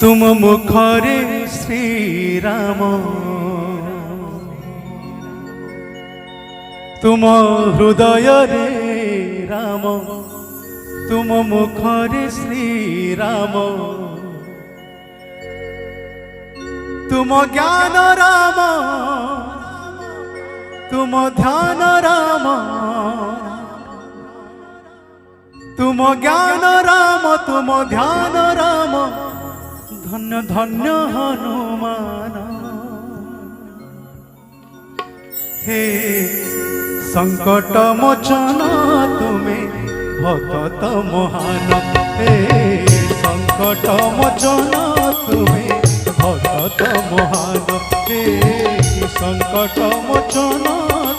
तुम मुखरे श्री राम तुम हृदय रे राम तुम मुखरे श्री राम तुम ज्ञान राम तुम ध्यान राम तुम ज्ञान राम तुम ध्यान राम धन्य धन्य हनुमान हे संकट मोचन तुम्हें भगत महान हे संकट मोचन तुम्हें भगत महान हे संकट मोचन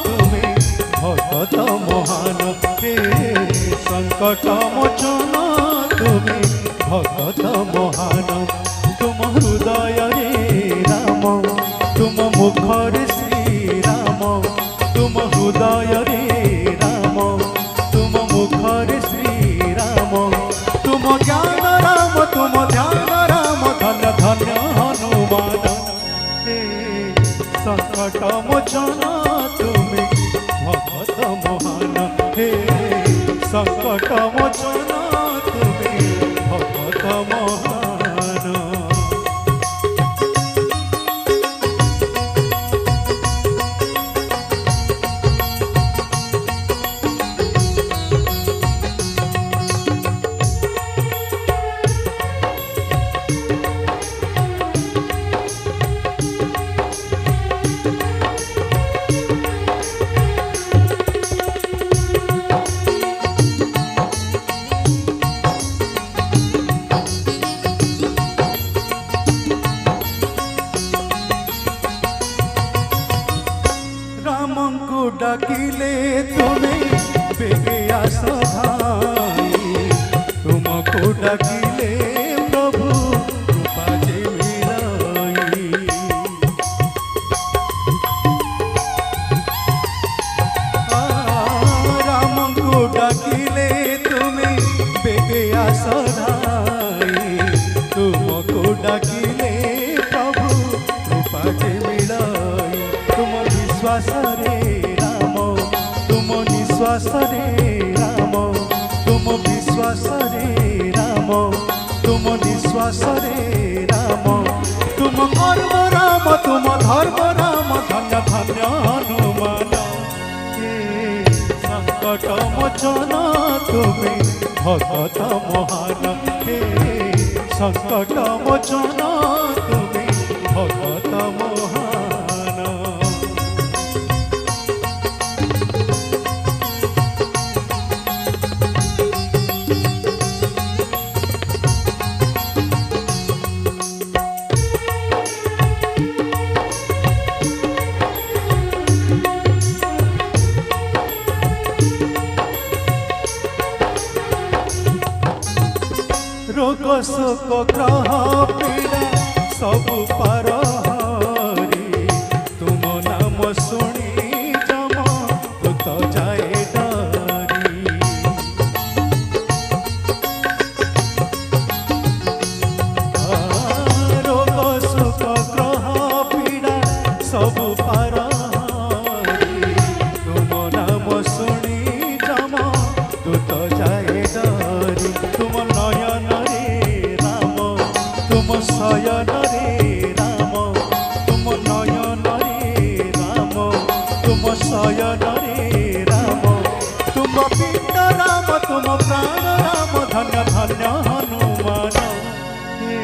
तुम्हें भगत महान हे संकट मोचन तुम्हें भगत महान तुम हृदय रे राम तुम मुखरे श्री राम तुम हृदय रे राम तुम मुखरे श्री राम तुम ज्ञान राम तुम ध्यान राम धन्य धन्य हनुमान हे संकट मोचन तुम्हें भगत महान हे संकट मोचन तुम्हें भगत महान डाकिले तुम्हें बेगे आस भाई तुमको डाकिले प्रभु कृपा जे मिलाई राम को डाकिले तुम्हें बेगे आस भाई तुमको डाकिले प्रभु कृपा जे मिलाई तुम विश्वास रे विश्वास रे राम तुम विश्वास रे राम तुम विश्वास रे राम तुम कर्म राम तुम धर्म राम धन्य धन्य हनुमान हे संकट मोचन तुम्हें भगत महान हे संकट मोचन तुम्हें भगत महान रोग शोक ग्रह पीड़ा सब पार हरि तुम नाम शुणी जम भूत जाए डरी रोग शोक ग्रह पीड़ा सब पार हरि तुम नाम शुणी जम भूत जाए डरी तुम नयन शयन रे राम तुम नयन रे राम तुम शयन रे राम तुम पिंड राम तुम प्राण राम धन्य धन्य हनुमान हे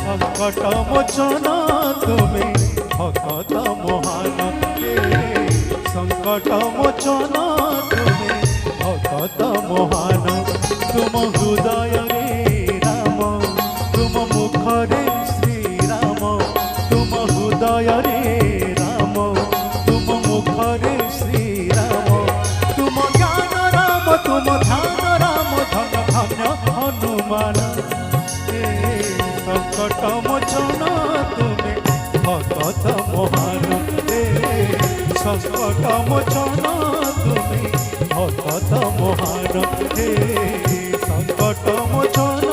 संकट मोचन तुम्हें भगत महान हे संकट मोचन तुम्हें भगत महान तुम हृदय रे राम तुम मुखरे श्री राम तुम हृदय रे राम तुम मुखरे श्री राम तुम ज्ञान राम तुम ध्यान राम धन्य धन्य हनुमान हे संकट मोचन तुम्हें भगत महान हे संकट मोचन तुम्हें भगत महान हे संकट मोचन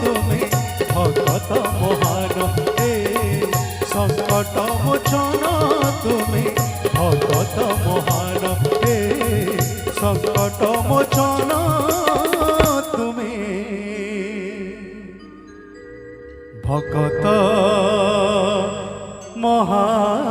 तुम्हें भगत মহান হে সংকট মোচন তুমি ভকত মহান হে সংকট মোচন তুমি ভকত মহান।